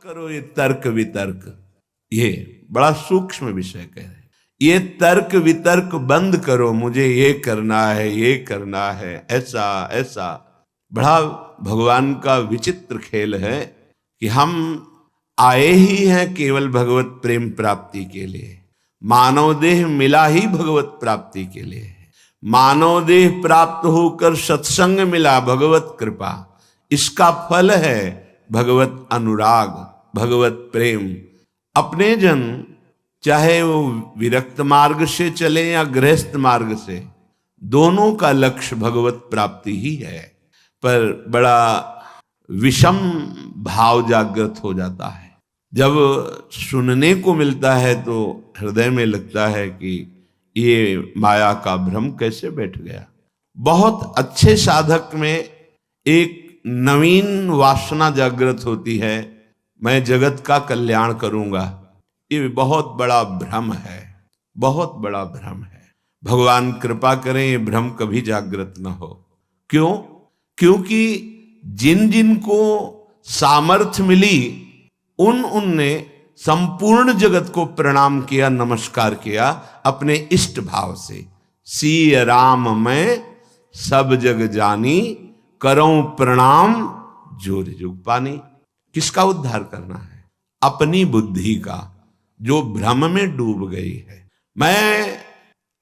करो ये तर्क वितर्क। ये बड़ा सूक्ष्म विषय कह रहे हैं। ये तर्क वितर्क बंद करो, मुझे ये करना है, ये करना है, ऐसा ऐसा। बड़ा भगवान का विचित्र खेल है कि हम आए ही हैं केवल भगवत प्रेम प्राप्ति के लिए। मानव देह मिला ही भगवत प्राप्ति के लिए। मानव देह प्राप्त होकर सत्संग मिला, भगवत कृपा। इसका फल है भगवत अनुराग, भगवत प्रेम। अपने जन चाहे वो विरक्त मार्ग से चले या गृहस्थ मार्ग से, दोनों का लक्ष्य भगवत प्राप्ति ही है। पर बड़ा विषम भाव जागृत हो जाता है। जब सुनने को मिलता है तो हृदय में लगता है कि ये माया का भ्रम कैसे बैठ गया। बहुत अच्छे साधक में एक नवीन वासना जागृत होती है, मैं जगत का कल्याण करूंगा। ये बहुत बड़ा भ्रम है, बहुत बड़ा भ्रम है। भगवान कृपा करें ये भ्रम कभी जागृत न हो। क्यों? क्योंकि जिन जिन को सामर्थ्य मिली उनने संपूर्ण जगत को प्रणाम किया, नमस्कार किया अपने इष्ट भाव से। सिय राम मैं सब जग जानी, करऊं प्रणाम जोर जुग पानी। किसका उद्धार करना है? अपनी बुद्धि का, जो भ्रम में डूब गई है। मैं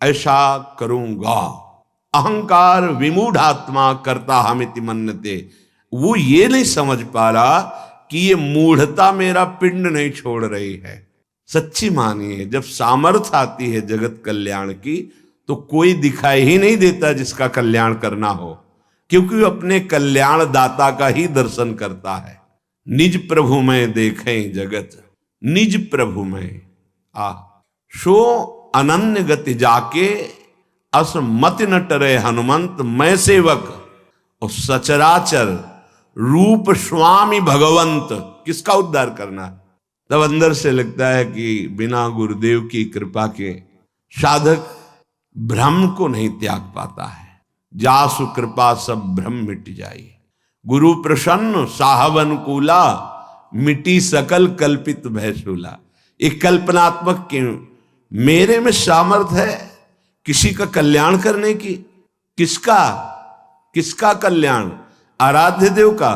ऐसा करूंगा, अहंकार विमूढ़ात्मा करता हमिति मन्यते। वो ये नहीं समझ पा रहा कि ये मूढ़ता मेरा पिंड नहीं छोड़ रही है। सच्ची मानिए, जब सामर्थ्य आती है जगत कल्याण की तो कोई दिखाई ही नहीं देता जिसका कल्याण करना हो, क्योंकि वो अपने कल्याण दाता का ही दर्शन करता है। निज प्रभु में देखें जगत, निज प्रभु में सो अनन्य गति जाके, अस मत न टरे हनुमंत मैं सेवक, और सचराचर रूप स्वामी भगवंत। किसका उद्धार करना है? तब अंदर से लगता है कि बिना गुरुदेव की कृपा के साधक भ्रम को नहीं त्याग पाता है। जासु कृपा सब भ्रम मिट जाए, गुरु प्रसन्न साहब अनुकूला, मिटी सकल कल्पित भयशूला। एक कल्पनात्मक के मेरे में सामर्थ है किसी का कल्याण करने की। किसका? किसका कल्याण? आराध्य देव का।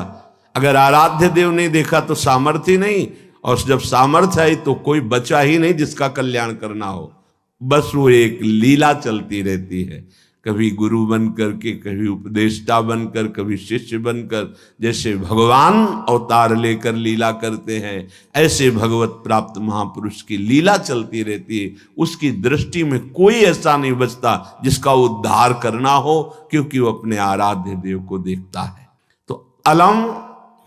अगर आराध्य देव नहीं देखा तो सामर्थ्य नहीं, और जब सामर्थ्य आई तो कोई बचा ही नहीं जिसका कल्याण करना हो। बस वो एक लीला चलती रहती है, कभी गुरु बनकर के, कभी उपदेष्टा बनकर, कभी शिष्य बनकर। जैसे भगवान अवतार लेकर लीला करते हैं, ऐसे भगवत प्राप्त महापुरुष की लीला चलती रहती है। उसकी दृष्टि में कोई ऐसा नहीं बचता जिसका उद्धार करना हो, क्योंकि वो अपने आराध्य देव को देखता है। तो अलम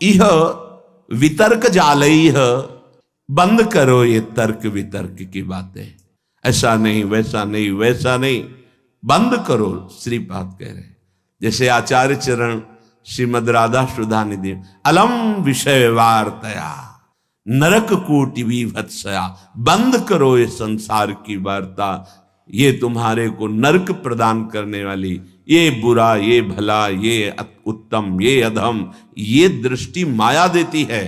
इह वितर्क जालई, बंद करो ये तर्क वितर्क की बातें। ऐसा नहीं, वैसा नहीं, वैसा नहीं, बंद करो। श्रीपाद कह रहे हैं, जैसे आचार्य चरण श्रीमद राधा सुधा निधि, अलम विषय वार्तया नरक कोटि विभत्सया। बंद करो ये संसार की वार्ता, ये तुम्हारे को नरक प्रदान करने वाली, ये बुरा, ये भला, ये उत्तम, ये अधम, ये दृष्टि माया देती है,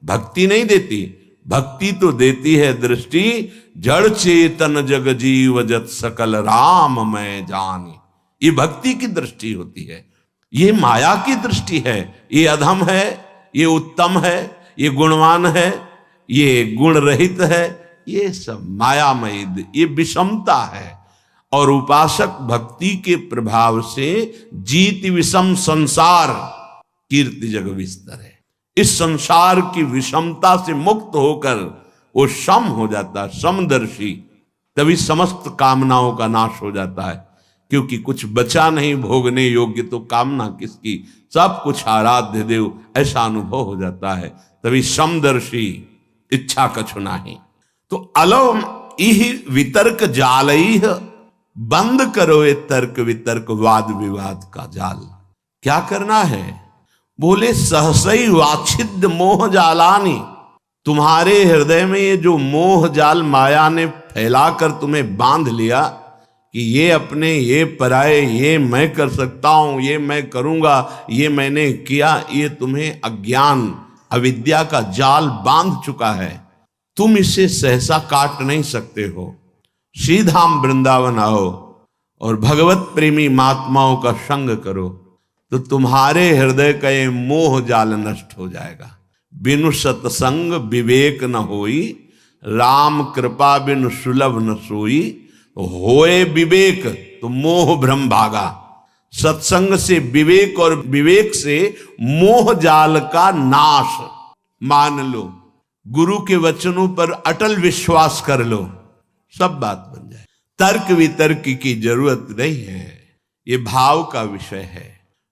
भक्ति नहीं देती। भक्ति तो देती है दृष्टि, जड़ चेतन जग जीव जत सकल राम मैं जानी। ये भक्ति की दृष्टि होती है, ये माया की दृष्टि है। ये अधम है, ये उत्तम है, ये गुणवान है, ये गुण रहित है, ये सब मायामयी, ये विषमता है। और उपासक भक्ति के प्रभाव से जीत विषम संसार कीर्ति जग विस्तर है। इस संसार की विषमता से मुक्त होकर वो सम हो जाता है, समदर्शी। तभी समस्त कामनाओं का नाश हो जाता है, क्योंकि कुछ बचा नहीं भोगने योग्य, तो कामना किसकी, सब कुछ आराध्य देव, ऐसा अनुभव हो जाता है। तभी समदर्शी, इच्छा कछु नहीं। तो अलम इह वितर्क जालई, बंद करो ये तर्क वितर्क वाद विवाद का जाल। क्या करना है? बोले सहसई वाछिद मोह जालानी। तुम्हारे हृदय में ये जो मोह जाल माया ने फैलाकर तुम्हें बांध लिया कि ये अपने, ये पराये, ये मैं कर सकता हूं, ये मैं करूंगा, ये मैंने किया, ये तुम्हें अज्ञान, अविद्या का जाल बांध चुका है, तुम इसे सहसा काट नहीं सकते हो। श्रीधाम वृंदावन आओ और भगवत प्रेमी महात्माओं का संग करो, तो तुम्हारे हृदय का ये मोह जाल नष्ट हो जाएगा। बिनु सत्संग विवेक न होई, राम कृपा बिनु सुलभ न सोई। होए विवेक तो मोह भ्रम भागा। सत्संग से विवेक और विवेक से मोह जाल का नाश। मान लो, गुरु के वचनों पर अटल विश्वास कर लो, सब बात बन जाए। तर्क वितर्क की जरूरत नहीं है, ये भाव का विषय है,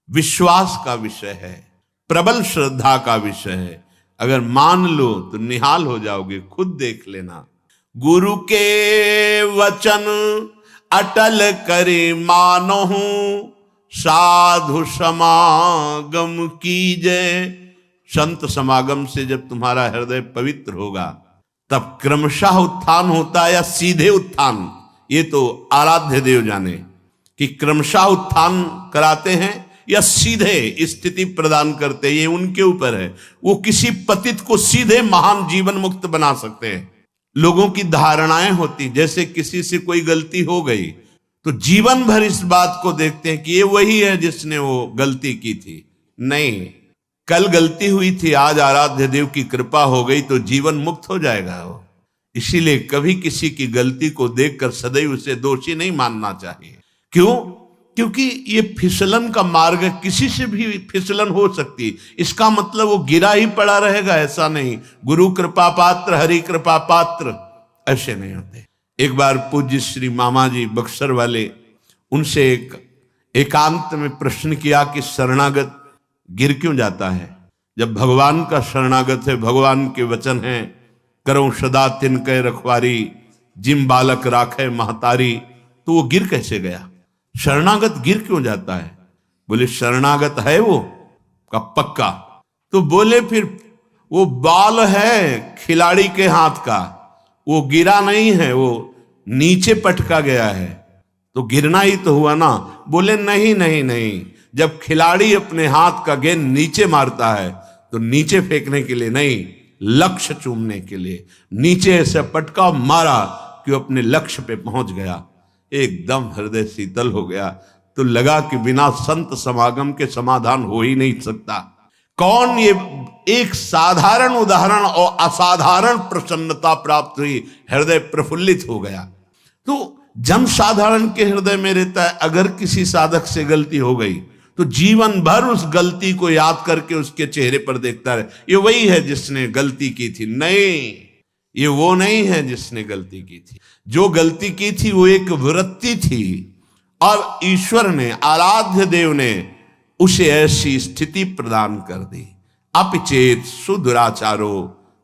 विश्वास का विषय है, प्रबल श्रद्धा का विषय है। अगर मान लो तो निहाल हो जाओगे, खुद देख लेना। गुरु के वचन अटल करे मानहु, साधु समागम कीजे। संत समागम से जब तुम्हारा हृदय पवित्र होगा, तब क्रमशः उत्थान होता है या सीधे उत्थान, ये तो आराध्य देव जाने कि क्रमशः उत्थान कराते हैं या सीधे स्थिति प्रदान करते हैं, ये उनके ऊपर है। वो किसी पतित को सीधे महान जीवन मुक्त बना सकते हैं। लोगों की धारणाएं होती, जैसे किसी से कोई गलती हो गई तो जीवन भर इस बात को देखते हैं कि ये वही है जिसने वो गलती की थी। नहीं, कल गलती हुई थी, आज आराध्य देव की कृपा हो गई तो जीवन मुक्त हो जाएगा वो। इसीलिए कभी किसी की गलती को देखकर सदैव उसे दोषी नहीं मानना चाहिए। क्यों? क्योंकि ये फिसलन का मार्ग है, किसी से भी फिसलन हो सकती। इसका मतलब वो गिरा ही पड़ा रहेगा, ऐसा नहीं। गुरु कृपा पात्र, हरि कृपा पात्र ऐसे नहीं होते। एक बार पूज्य श्री मामा जी बक्सर वाले, उनसे एकांत में प्रश्न किया कि शरणागत गिर क्यों जाता है? जब भगवान का शरणागत है, भगवान के वचन हैं, करो सदा तिनके रखवारी, जिम बालक राखे महतारी, तो वो गिर कैसे गया? शरणागत गिर क्यों जाता है? बोले शरणागत है वो का पक्का। तो बोले फिर वो बाल है खिलाड़ी के हाथ का, वो गिरा नहीं है, वो नीचे पटका गया है, तो गिरना ही तो हुआ ना। बोले नहीं नहीं नहीं, जब खिलाड़ी अपने हाथ का गेंद नीचे मारता है तो नीचे फेंकने के लिए नहीं, लक्ष्य चूमने के लिए नीचे ऐसे पटका मारा कि वो अपने लक्ष्य पे पहुंच गया। एकदम हृदय शीतल हो गया। तो लगा कि बिना संत समागम के समाधान हो ही नहीं सकता। कौन? ये एक साधारण उदाहरण और असाधारण प्रसन्नता प्राप्त हुई, हृदय प्रफुल्लित हो गया। तो जन साधारण के हृदय में रहता है, अगर किसी साधक से गलती हो गई तो जीवन भर उस गलती को याद करके उसके चेहरे पर देखता रहे, ये वही है जिसने गलती की थी। नहीं, ये वो नहीं है जिसने गलती की थी। जो गलती की थी वो एक वृत्ति थी, और ईश्वर ने, आराध्य देव ने उसे ऐसी स्थिति प्रदान कर दी। अपिचेत सुदुराचारो,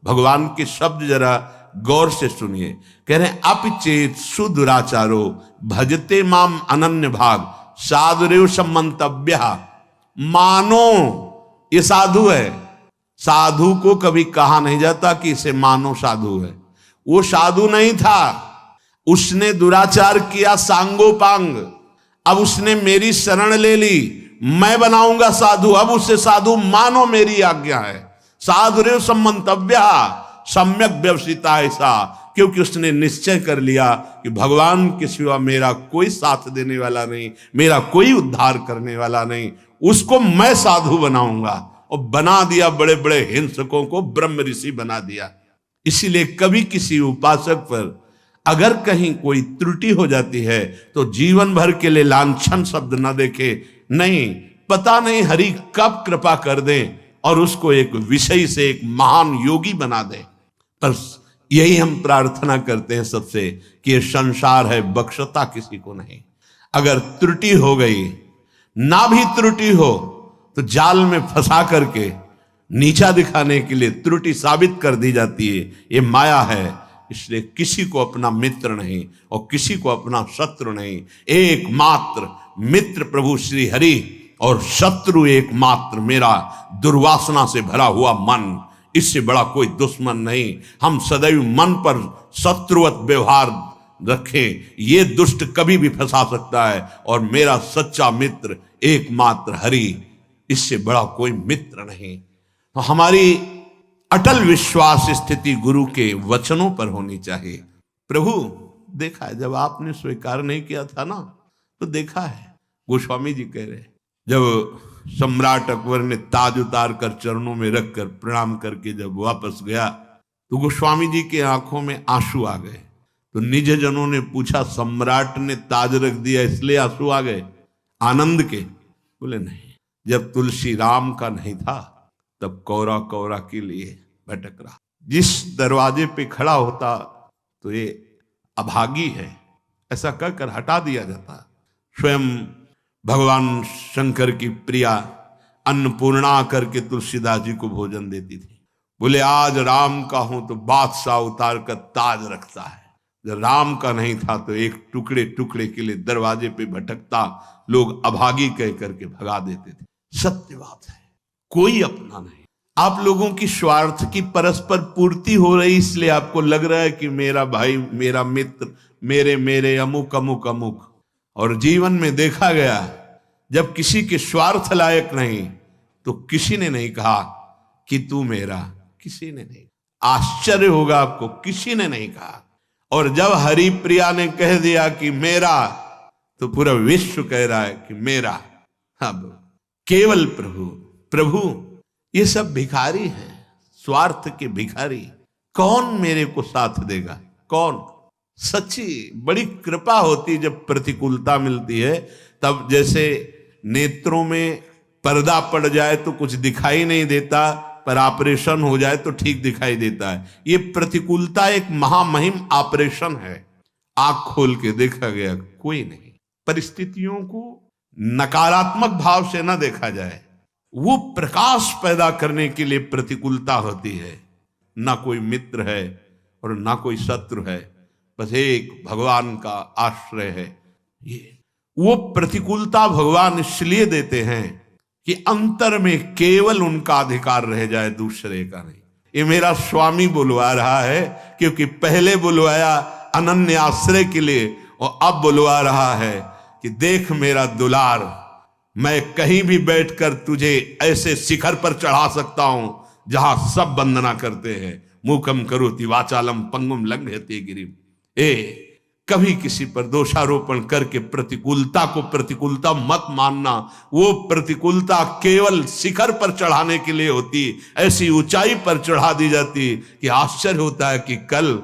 भगवान के शब्द जरा गौर से सुनिए। कह रहे हैं अपिचेत सुदुराचारो भजते माम अनन्य भाग, साधुरेव सम्मंतव्य। मानो, ये साधु है। साधु को कभी कहा नहीं जाता कि इसे मानो साधु है। वो साधु नहीं था, उसने दुराचार किया सांगोपांग। अब उसने मेरी शरण ले ली, मैं बनाऊंगा साधु, अब उसे साधु मानो, मेरी आज्ञा है। साधुरेव सम्मंतव्य, सम्यक व्यवसिता ऐसा, क्योंकि उसने निश्चय कर लिया कि भगवान के सिवा मेरा कोई साथ देने वाला नहीं, मेरा कोई उद्धार करने वाला नहीं, उसको मैं साधु बनाऊंगा। और बना दिया, बड़े बड़े हिंसकों को ब्रह्म ऋषि बना दिया। इसीलिए कभी किसी उपासक पर अगर कहीं कोई त्रुटि हो जाती है तो जीवन भर के लिए लांछन शब्द न देखे। नहीं, पता नहीं हरि कब कृपा कर दे और उसको एक विषय से एक महान योगी बना दे। पर यही हम प्रार्थना करते हैं सबसे कि ये संसार है, बख्शता किसी को नहीं। अगर त्रुटि हो गई, ना भी त्रुटि हो तो जाल में फंसा करके नीचा दिखाने के लिए त्रुटि साबित कर दी जाती है। ये माया है। इसलिए किसी को अपना मित्र नहीं और किसी को अपना शत्रु नहीं। एकमात्र मित्र प्रभु श्री हरि और शत्रु एकमात्र मेरा दुर्वासना से भरा हुआ मन। इससे बड़ा कोई दुश्मन नहीं। हम सदैव मन पर शत्रुवत व्यवहार रखें, ये दुष्ट कभी भी फंसा सकता है। और मेरा सच्चा मित्र एकमात्र हरि, इससे बड़ा कोई मित्र नहीं। तो हमारी अटल विश्वास स्थिति गुरु के वचनों पर होनी चाहिए। प्रभु देखा है, जब आपने स्वीकार नहीं किया था ना, तो देखा है। गोस्वामी जी कह रहे, जब सम्राट अकबर ने ताज उतार कर चरणों में रखकर प्रणाम करके जब वापस गया, तो गोस्वामी जी के आंखों में आंसू आ गए। तो निज जनों ने पूछा, सम्राट ने ताज रख दिया इसलिए आंसू आ गए आनंद के? बोले नहीं, जब तुलसी राम का नहीं था तब कौरा कौरा के लिए भटक रहा। जिस दरवाजे पे खड़ा होता तो ये अभागी है, ऐसा कहकर हटा दिया जाता। स्वयं भगवान शंकर की प्रिया अन्नपूर्णा करके तुलसीदास जी को भोजन देती थी। बोले आज राम का हूं तो बादशाह उतार कर ताज रखता है, जब राम का नहीं था तो एक टुकड़े टुकड़े के लिए दरवाजे पे भटकता, लोग अभागी कह करके भगा देते थे। सत्य बात है, कोई अपना नहीं। आप लोगों की स्वार्थ की परस्पर पूर्ति हो रही, इसलिए आपको लग रहा है कि मेरा भाई, मेरा मित्र, मेरे मेरे अमुक अमुक अमुक। और जीवन में देखा गया, जब किसी के स्वार्थ लायक नहीं तो किसी ने नहीं कहा कि तू मेरा, किसी ने नहीं। आश्चर्य होगा आपको, किसी ने नहीं कहा। और जब हरिप्रिया ने कह दिया कि मेरा, तो पूरा विश्व कह रहा है कि मेरा। अब केवल प्रभु प्रभु, ये सब भिखारी हैं, स्वार्थ के भिखारी। कौन मेरे को साथ देगा? कौन? सच्ची बड़ी कृपा होती जब प्रतिकूलता मिलती है। तब जैसे नेत्रों में पर्दा पड़ जाए तो कुछ दिखाई नहीं देता, पर ऑपरेशन हो जाए तो ठीक दिखाई देता है। ये प्रतिकूलता एक महामहिम ऑपरेशन है। आंख खोल के देखा गया, कोई नहीं। परिस्थितियों को नकारात्मक भाव से ना देखा जाए, वो प्रकाश पैदा करने के लिए प्रतिकूलता होती है। ना कोई मित्र है और ना कोई शत्रु है, बस एक भगवान का आश्रय है। ये वो प्रतिकूलता भगवान इसलिए देते हैं कि अंतर में केवल उनका अधिकार रह जाए, दूसरे का नहीं। ये मेरा स्वामी बुलवा रहा है, क्योंकि पहले बुलवाया अनन्य आश्रय के लिए और अब बुलवा रहा है कि देख मेरा दुलार, मैं कहीं भी बैठकर तुझे ऐसे शिखर पर चढ़ा सकता हूं जहां सब वंदना करते हैं। मूकम करोति वाचालम पंगुम लंघयते गिरिम। कभी किसी पर दोषारोपण करके प्रतिकूलता को प्रतिकूलता मत मानना। वो प्रतिकूलता केवल शिखर पर चढ़ाने के लिए होती, ऐसी ऊंचाई पर चढ़ा दी जाती कि आश्चर्य होता है कि कल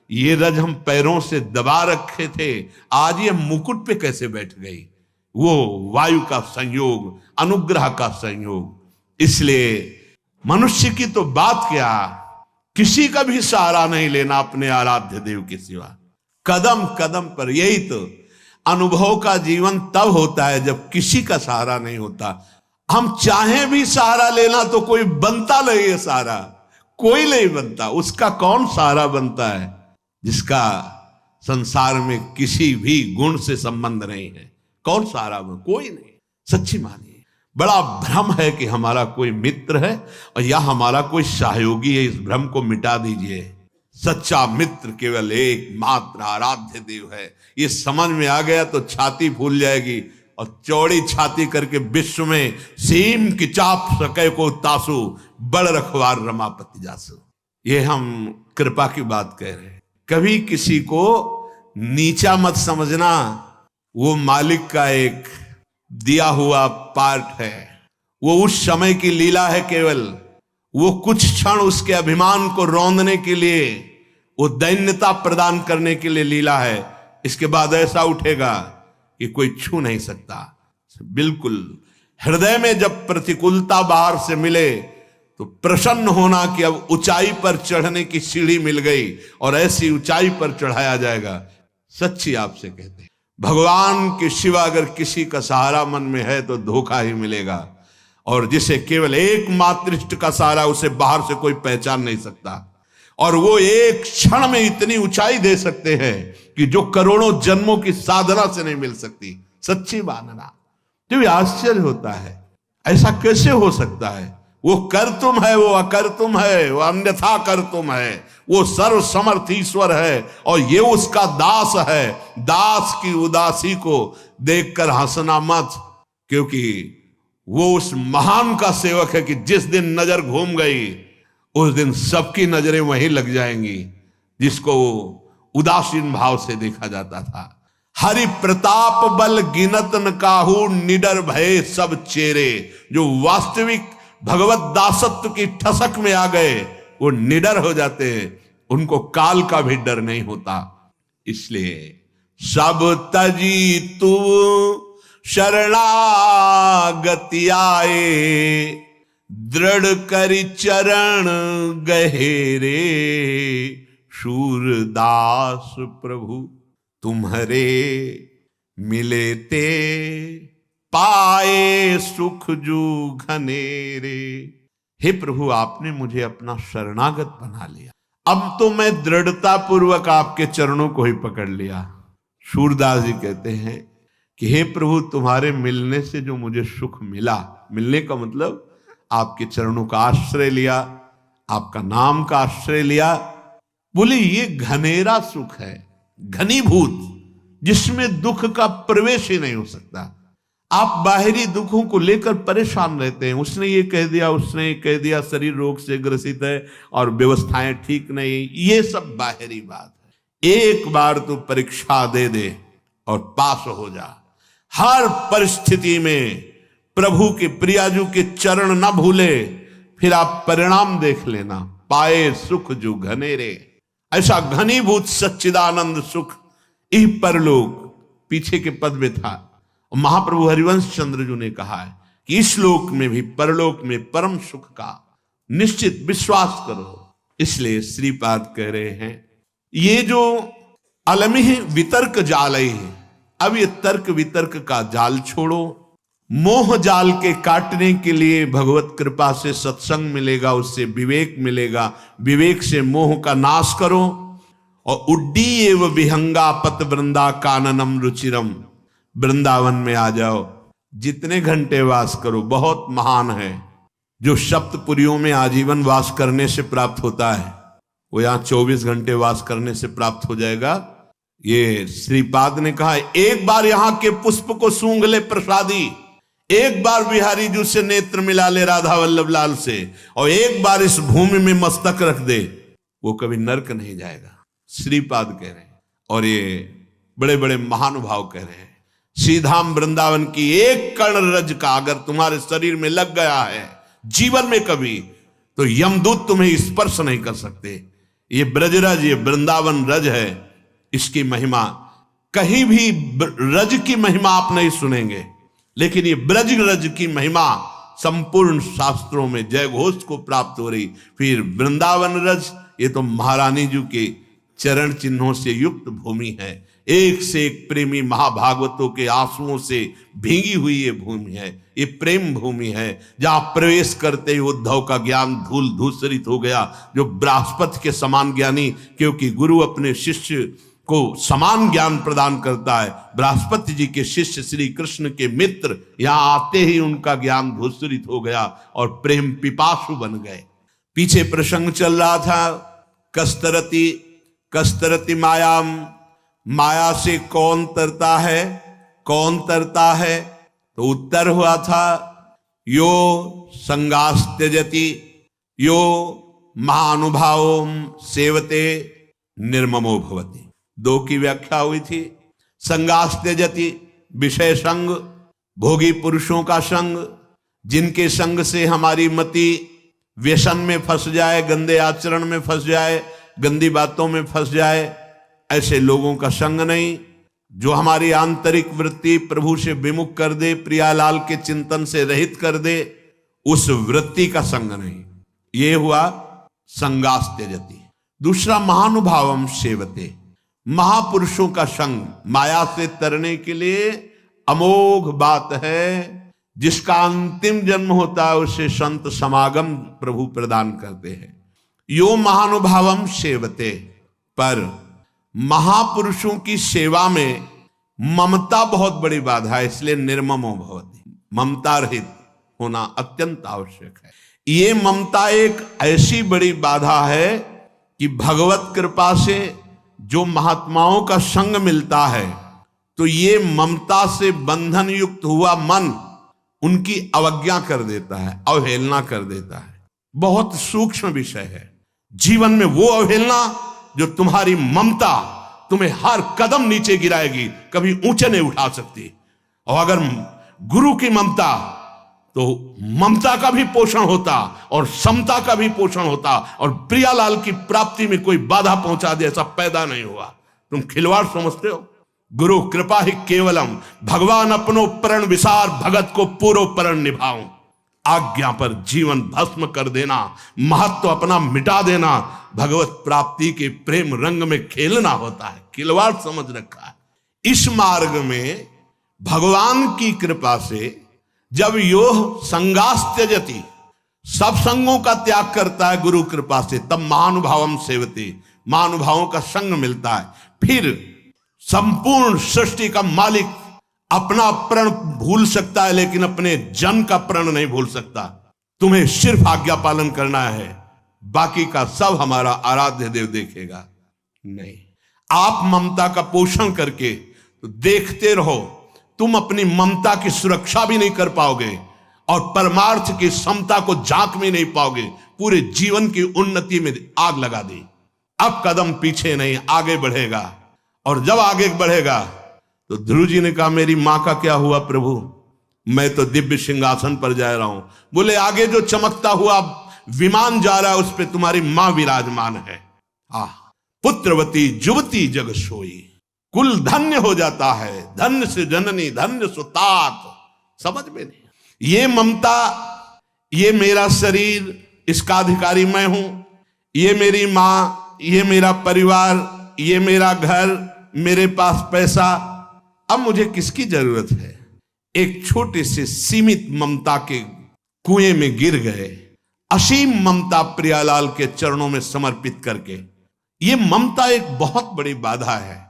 ये रज हम पैरों से दबा रखे थे, आज ये मुकुट पे कैसे बैठ गई। वो वायु का संयोग, अनुग्रह का संयोग। इसलिए मनुष्य की तो बात क्या, किसी का भी सहारा नहीं लेना अपने आराध्य देव के सिवा। कदम कदम पर, यही तो अनुभव का जीवन तब होता है जब किसी का सहारा नहीं होता। हम चाहे भी सहारा लेना तो कोई बनता नहीं है सहारा, कोई नहीं बनता। उसका कौन सहारा बनता है? जिसका संसार में किसी भी गुण से संबंध नहीं है। कौन सहारा बन? कोई नहीं। सच्ची मानिए, बड़ा भ्रम है कि हमारा कोई मित्र है और या हमारा कोई सहयोगी है। इस भ्रम को मिटा दीजिए। सच्चा मित्र केवल एक मात्र आराध्य देव है। ये समझ में आ गया तो छाती फूल जाएगी, और चौड़ी छाती करके विश्व में सीम की चाप सके को तासु, बड़ रखवार रमापति जासु। ये हम कृपा की बात कह रहे हैं। कभी किसी को नीचा मत समझना, वो मालिक का एक दिया हुआ पार्ट है। वो उस समय की लीला है केवल। वो कुछ क्षण उसके अभिमान को रौंदने के लिए, वो दैन्यता प्रदान करने के लिए लीला है। इसके बाद ऐसा उठेगा कि कोई छू नहीं सकता। बिल्कुल हृदय में जब प्रतिकूलता बाहर से मिले तो प्रसन्न होना कि अब ऊंचाई पर चढ़ने की सीढ़ी मिल गई और ऐसी ऊंचाई पर चढ़ाया जाएगा। सच्ची आपसे कहते हैं, भगवान के सिवा अगर किसी का सहारा मन में है तो धोखा ही मिलेगा। और जिसे केवल एकमात्र इष्ट का सहारा, उसे बाहर से कोई पहचान नहीं सकता। और वो एक क्षण में इतनी ऊंचाई दे सकते हैं कि जो करोड़ों जन्मों की साधना से नहीं मिल सकती। सच्ची मानना तो भी आश्चर्य होता है, ऐसा कैसे हो सकता है। वो कर तुम है, वो अकर तुम है, वो अन्यथा कर तुम है, वो सर्व समर्थ ईश्वर है और ये उसका दास है। दास की उदासी को देखकर हंसना मत, क्योंकि वो उस महान का सेवक है कि जिस दिन नजर घूम गई उस दिन सबकी नजरें वहीं लग जाएंगी जिसको उदासीन भाव से देखा जाता था। हरि प्रताप बल गिनत न काहू, निडर भय सब चेरे। जो वास्तविक भगवत दासत्व की ठसक में आ गए वो निडर हो जाते हैं, उनको काल का भी डर नहीं होता। इसलिए सब तजी तू शरणागति आए, दृढ़ करि चरण गहेरे। शूरदास प्रभु तुम्हारे मिले ते, पाए सुख जू घनेरे। हे प्रभु, आपने मुझे अपना शरणागत बना लिया, अब तो मैं दृढ़ता पूर्वक आपके चरणों को ही पकड़ लिया। सूरदास जी कहते हैं कि हे प्रभु, तुम्हारे मिलने से जो मुझे सुख मिला, मिलने का मतलब आपके चरणों का आश्रय लिया, आपका नाम का आश्रय लिया, बोले ये घनेरा सुख है, घनीभूत, जिसमें दुख का प्रवेश ही नहीं हो सकता। आप बाहरी दुखों को लेकर परेशान रहते हैं, उसने ये कह दिया, उसने ये कह दिया, शरीर रोग से ग्रसित है और व्यवस्थाएं ठीक नहीं, ये सब बाहरी बात है। एक बार तो परीक्षा दे दे और पास हो जा। हर परिस्थिति में प्रभु के प्रियाजू के चरण न भूले, फिर आप परिणाम देख लेना। पाए सुख जो घनेरे, ऐसा घनीभूत सच्चिदानंद सुख इह परलोक, पीछे के पद में था। महाप्रभु हरिवंश चंद्र जी ने कहा है कि इस लोक में भी परलोक में परम सुख का निश्चित विश्वास करो। इसलिए श्रीपाद कह रहे हैं ये जो अलमिह वितर्क जालय है, अब ये तर्क वितर्क का जाल छोड़ो, मोह जाल के काटने के लिए भगवत कृपा से सत्संग मिलेगा, उससे विवेक मिलेगा, विवेक से मोह का नाश करो। और उड्डी एव विहंगा पत वृंदा काननम रुचिरम, वृंदावन में आ जाओ, जितने घंटे वास करो बहुत महान है। जो सप्तपुरियों में आजीवन वास करने से प्राप्त होता है वो यहां 24 घंटे वास करने से प्राप्त हो जाएगा। ये श्रीपाद ने कहा, एक बार यहां के पुष्प को सूंघ ले प्रसादी, एक बार बिहारी जी से नेत्र मिला ले राधा वल्लभ लाल से, और एक बार इस भूमि में मस्तक रख दे, वो कभी नरक नहीं जाएगा। श्रीपाद कह रहे हैं और ये बड़े बड़े महानुभाव कह रहे हैं। श्रीधाम वृंदावन की एक कण रज का अगर तुम्हारे शरीर में लग गया है जीवन में कभी, तो यमदूत तुम्हें स्पर्श नहीं कर सकते। ये ब्रजरज, ये वृंदावन रज है, इसकी महिमा कहीं भी रज की महिमा आप नहीं सुनेंगे, लेकिन ये ब्रज रज की महिमा संपूर्ण शास्त्रों में जय घोष को प्राप्त हो रही। फिर वृंदावन रज, ये तो महारानी जी के चरण चिन्हों से युक्त भूमि है। एक से एक प्रेमी महाभागवतों के आंसुओं से भींगी हुई ये भूमि है, ये प्रेम भूमि है, जहां प्रवेश करते ही उद्धव का ज्ञान धूल धूसरित हो गया। जो बृहस्पति के समान ज्ञानी, क्योंकि गुरु अपने शिष्य को समान ज्ञान प्रदान करता है, बृहस्पति जी के शिष्य श्री कृष्ण के मित्र यहां आते ही उनका ज्ञान धूसरित हो गया और प्रेम पिपासु बन गए। पीछे प्रसंग चल रहा था, कस्तरती कस्तरती मायाम, माया से कौन तरता है, कौन तरता है? तो उत्तर हुआ था यो संगास त्यजति यो महानुभावो सेवते निर्ममो भवति। दो की व्याख्या हुई थी। संगास त्यजति, विषय संग, भोगी पुरुषों का संग, जिनके संग से हमारी मति व्यसन में फंस जाए, गंदे आचरण में फंस जाए, गंदी बातों में फंस जाए, ऐसे लोगों का संग नहीं। जो हमारी आंतरिक वृत्ति प्रभु से विमुख कर दे, प्रियालाल के चिंतन से रहित कर दे, उस वृत्ति का संग नहीं। ये हुआ संगास त्यजति। दूसरा महानुभावम सेवते, महापुरुषों का संग माया से तरने के लिए अमोघ बात है। जिसका अंतिम जन्म होता है उसे संत समागम प्रभु प्रदान करते हैं। यो महानुभावम सेवते, पर महापुरुषों की सेवा में ममता बहुत बड़ी बाधा है, इसलिए निर्ममो भवति, ममता रहित होना अत्यंत आवश्यक है। ये ममता एक ऐसी बड़ी बाधा है कि भगवत कृपा से जो महात्माओं का संग मिलता है तो ये ममता से बंधन युक्त हुआ मन उनकी अवज्ञा कर देता है, अवहेलना कर देता है। बहुत सूक्ष्म विषय है। जीवन में वो अवहेलना जो तुम्हारी ममता तुम्हें हर कदम नीचे गिराएगी, कभी ऊंचे नहीं उठा सकती। और अगर गुरु की ममता, तो ममता का भी पोषण होता और समता का भी पोषण होता, और प्रियालाल की प्राप्ति में कोई बाधा पहुंचा दे ऐसा पैदा नहीं हुआ। तुम खिलवाड़ समझते हो? गुरु कृपा ही केवलम, भगवान अपनो प्रण विसार, भगत को पूरो प्रण निभाऊं। आज्ञा पर जीवन भस्म कर देना, महत्व अपना मिटा देना, भगवत प्राप्ति के प्रेम रंग में खेलना होता है। खिलवाड़ समझ रखा है। इस मार्ग में भगवान की कृपा से जब योह संगास त्यजति, सब संगों का त्याग करता है गुरु कृपा से, तब महानुभावम सेवते, महानुभावों का संग मिलता है। फिर संपूर्ण सृष्टि का मालिक अपना प्रण भूल सकता है, लेकिन अपने जन का प्रण नहीं भूल सकता। तुम्हें सिर्फ आज्ञा पालन करना है, बाकी का सब हमारा आराध्य देव देखेगा। नहीं, आप ममता का पोषण करके तो देखते रहो, तुम अपनी ममता की सुरक्षा भी नहीं कर पाओगे और परमार्थ की समता को झांक भी नहीं पाओगे। पूरे जीवन की उन्नति में आग लगा दी। अब कदम पीछे नहीं, आगे बढ़ेगा। और जब आगे बढ़ेगा तो ध्रुव जी ने कहा, मेरी मां का क्या हुआ प्रभु? मैं तो दिव्य सिंहासन पर जा रहा हूं। बोले, आगे जो चमकता हुआ विमान जा रहा है उस पे तुम्हारी मां विराजमान है। पुत्रवती जुवती जग सोई, कुल धन्य हो जाता है। धन्य से जननी, धन्य सुतात। समझ में नहीं। ये ममता, ये मेरा शरीर, इसका अधिकारी मैं हूं, ये मेरी मां, ये मेरा परिवार, ये मेरा घर, मेरे पास पैसा, अब मुझे किसकी जरूरत है? एक छोटे से सीमित ममता के कुएं में गिर गए। असीम ममता प्रियालाल के चरणों में समर्पित करके, ये ममता एक बहुत बड़ी बाधा है।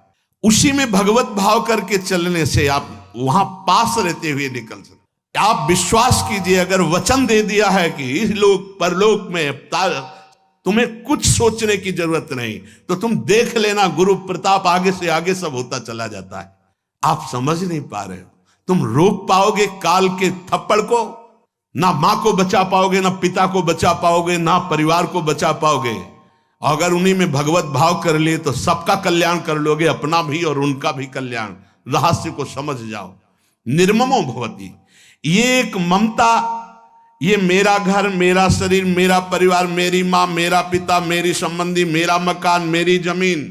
उसी में भगवत भाव करके चलने से आप वहां पास रहते हुए निकल सकते। आप विश्वास कीजिए, अगर वचन दे दिया है कि इस लोक परलोक में तुम्हें कुछ सोचने की जरूरत नहीं, तो तुम देख लेना, गुरु प्रताप आगे से आगे सब होता चला जाता है। आप समझ नहीं पा रहे हो। तुम रोक पाओगे काल के थप्पड़ को? ना मां को बचा पाओगे, ना पिता को बचा पाओगे, ना परिवार को बचा पाओगे। अगर उन्हीं में भगवत भाव कर लिए तो सबका कल्याण कर लोगे, अपना भी और उनका भी कल्याण। रहस्य को समझ जाओ। निर्ममो भवती, ये एक ममता, ये मेरा घर, मेरा शरीर, मेरा परिवार, मेरी मां, मेरा पिता, मेरी संबंधी, मेरा मकान, मेरी जमीन,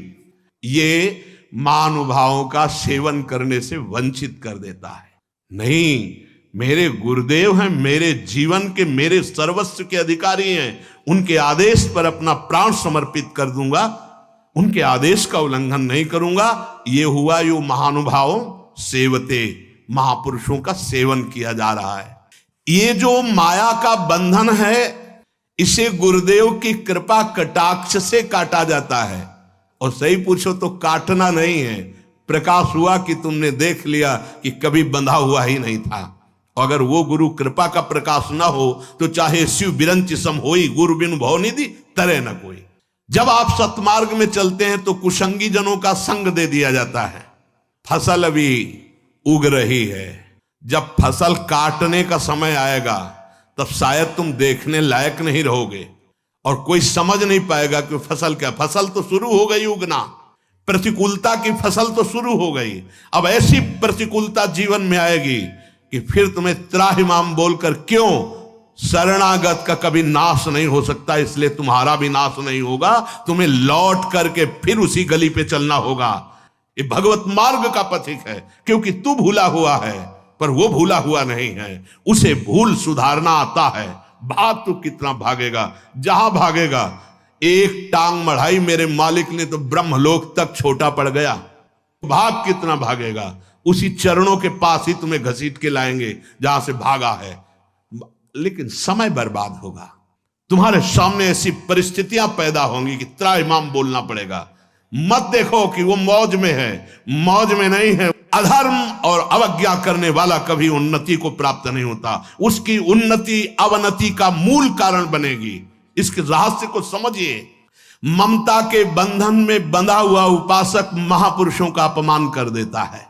ये महानुभावों का सेवन करने से वंचित कर देता है। नहीं, मेरे गुरुदेव हैं, मेरे जीवन के, मेरे सर्वस्व के अधिकारी हैं। उनके आदेश पर अपना प्राण समर्पित कर दूंगा, उनके आदेश का उल्लंघन नहीं करूंगा। ये हुआ यो महानुभावों सेवते, महापुरुषों का सेवन किया जा रहा है। ये जो माया का बंधन है, इसे गुरुदेव की कृपा कटाक्ष से काटा जाता है। और सही पूछो तो काटना नहीं है, प्रकाश हुआ कि तुमने देख लिया कि कभी बंधा हुआ ही नहीं था। अगर वो गुरु कृपा का प्रकाश ना हो तो चाहे शिव बिरंच सम होई, गुरु बिन भव निधि तरे न कोई। जब आप सतमार्ग में चलते हैं तो कुसंगी जनों का संग दे दिया जाता है। फसल अभी उग रही है, जब फसल काटने का समय आएगा तब शायद तुम देखने लायक नहीं रहोगे और कोई समझ नहीं पाएगा कि फसल क्या। फसल तो शुरू हो गई उगना, प्रतिकूलता की फसल तो शुरू हो गई। अब ऐसी प्रतिकूलता जीवन में आएगी कि फिर तुम्हें त्राहिमाम बोलकर, क्यों? शरणागत का कभी नाश नहीं हो सकता, इसलिए तुम्हारा भी नाश नहीं होगा। तुम्हें लौट करके फिर उसी गली पे चलना होगा। ये भगवत मार्ग का पथिक है, क्योंकि तू भूला हुआ है पर वो भूला हुआ नहीं है। उसे भूल सुधारना आता है। भाग तो कितना भागेगा, जहां भागेगा। एक टांग मढ़ाई मेरे मालिक ने तो ब्रह्मलोक तक छोटा पड़ गया। भाग कितना भागेगा, उसी चरणों के पास ही तुम्हें घसीट के लाएंगे जहां से भागा है। लेकिन समय बर्बाद होगा। तुम्हारे सामने ऐसी परिस्थितियां पैदा होंगी कि त्राहिमाम बोलना पड़ेगा। मत देखो कि वो मौज में है, मौज में नहीं है। अधर्म और अवज्ञा करने वाला कभी उन्नति को प्राप्त नहीं होता। उसकी उन्नति अवनति का मूल कारण बनेगी। इसके रहस्य को समझिए। ममता के बंधन में बंधा हुआ उपासक महापुरुषों का अपमान कर देता है।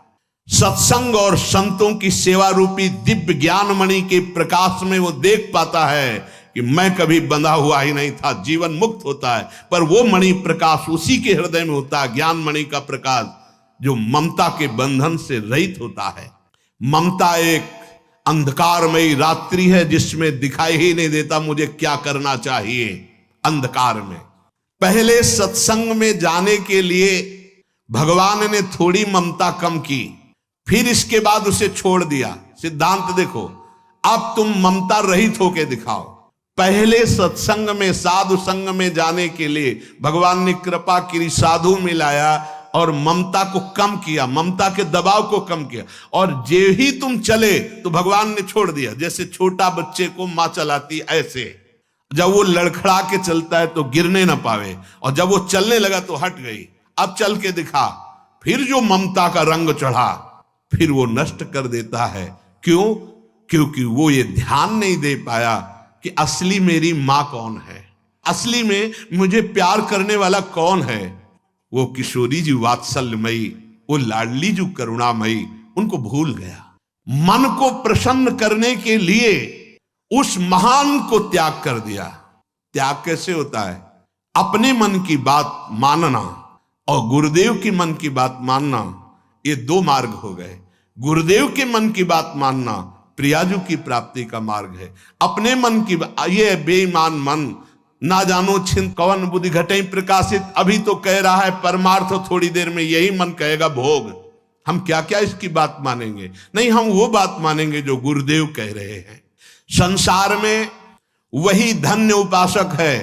सत्संग और संतों की सेवा रूपी दिव्य ज्ञान मणि के प्रकाश में वो देख पाता है कि मैं कभी बंधा हुआ ही नहीं था, जीवन मुक्त होता है। पर वो मणि प्रकाश उसी के हृदय में होता है, ज्ञान मणि का प्रकाश, जो ममता के बंधन से रहित होता है। ममता एक अंधकारमयी रात्रि है जिसमें दिखाई ही नहीं देता मुझे क्या करना चाहिए। अंधकार में पहले सत्संग में जाने के लिए भगवान ने थोड़ी ममता कम की, फिर इसके बाद उसे छोड़ दिया। सिद्धांत देखो, अब तुम ममता रहित होके दिखाओ। पहले सत्संग में साधु संग में जाने के लिए भगवान ने कृपा की, साधु में लाया और ममता को कम किया, ममता के दबाव को कम किया। और जे ही तुम चले तो भगवान ने छोड़ दिया। जैसे छोटा बच्चे को मां चलाती, ऐसे जब वो लड़खड़ा के चलता है तो गिरने ना पावे, और जब वो चलने लगा तो हट गई, अब चल के दिखा। फिर जो ममता का रंग चढ़ा फिर वो नष्ट कर देता है। क्यों? क्योंकि वो ये ध्यान नहीं दे पाया कि असली मेरी मां कौन है, असली में मुझे प्यार करने वाला कौन है। वो किशोरी जी वात्सल्यमयी, वो लाडली जी करुणामयी, उनको भूल गया। मन को प्रसन्न करने के लिए उस महान को त्याग कर दिया। त्याग कैसे होता है? अपने मन की बात मानना और गुरुदेव की मन की बात मानना, ये दो मार्ग हो गए। गुरुदेव के मन की बात मानना प्रियाजू की प्राप्ति का मार्ग है। अपने मन की, ये बेईमान मन, ना जानो छिन कवन बुद्धि घटे प्रकाशित, अभी तो कह रहा है परमार्थ, थोड़ी देर में यही मन कहेगा भोग। हम क्या क्या इसकी बात मानेंगे? नहीं, हम वो बात मानेंगे जो गुरुदेव कह रहे हैं। संसार में वही धन्य उपासक है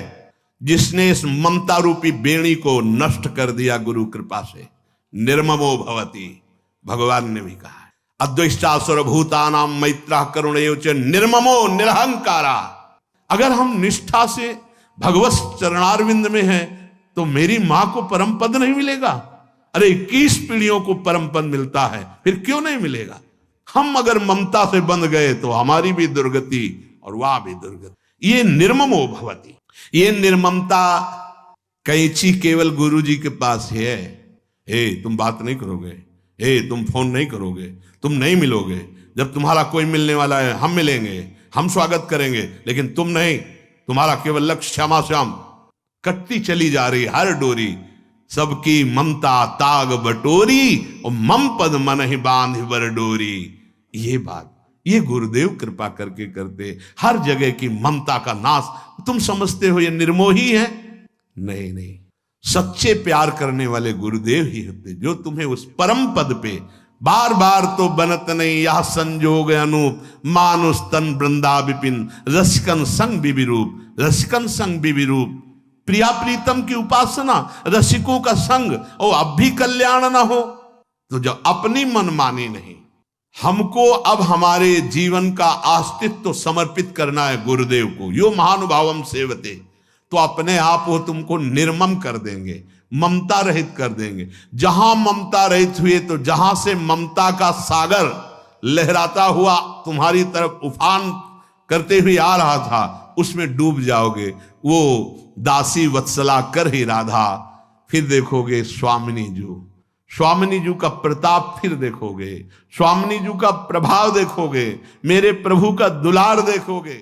जिसने इस ममता रूपी बेणी को नष्ट कर दिया गुरु कृपा से। निर्ममो भवति, भगवान ने भी कहा है, अद्वैष्टा सर्वभूतानां मैत्रः करुणैव च निर्ममो निरहंकारा। अगर हम निष्ठा से भगवत चरणारविंद में हैं तो मेरी मां को परम पद नहीं मिलेगा? अरे 21 पीढ़ियों को परम पद मिलता है, फिर क्यों नहीं मिलेगा? हम अगर ममता से बंध गए तो हमारी भी दुर्गति और वह भी दुर्गति। ये निर्ममो भवति, ये निर्ममता कैंची केवल गुरु जी के पास है। हे तुम बात नहीं करोगे, हे तुम फोन नहीं करोगे, तुम नहीं मिलोगे, जब तुम्हारा कोई मिलने वाला है हम मिलेंगे, हम स्वागत करेंगे, लेकिन तुम नहीं। तुम्हारा केवल लक्ष्य श्यामा श्याम। कटती चली जा रही हर डोरी, सबकी ममता ताग बटोरी, और मम पद मन ही बांध बर डोरी। ये बात ये गुरुदेव कृपा करके करते। हर जगह की ममता का नाश। तुम समझते हो ये निर्मोही है? नहीं नहीं, सच्चे प्यार करने वाले गुरुदेव ही होते जो तुम्हें उस परम पद पे बार बार तो बनत नहीं यह संजोग अनूप, मानुष तन वृंदा विपिन, रसिकन संग विविरूप, रसिकन संग विविरूप। प्रिया प्रीतम की उपासना, रसिकों का संग, और अब भी कल्याण ना हो तो जब अपनी मनमानी नहीं। हमको अब हमारे जीवन का अस्तित्व समर्पित करना है गुरुदेव को। यो महानुभावम सेवते, तो अपने आप वो तुमको निर्मम कर देंगे, ममता रहित कर देंगे। जहां ममता रहित हुए तो जहां से ममता का सागर लहराता हुआ तुम्हारी तरफ उफान करते हुए आ रहा था, उसमें डूब जाओगे। वो दासी वत्सला कर ही राधा, फिर देखोगे स्वामिनी जू, स्वामिनी जू का प्रताप फिर देखोगे, स्वामिनी जू का प्रभाव देखोगे, मेरे प्रभु का दुलार देखोगे।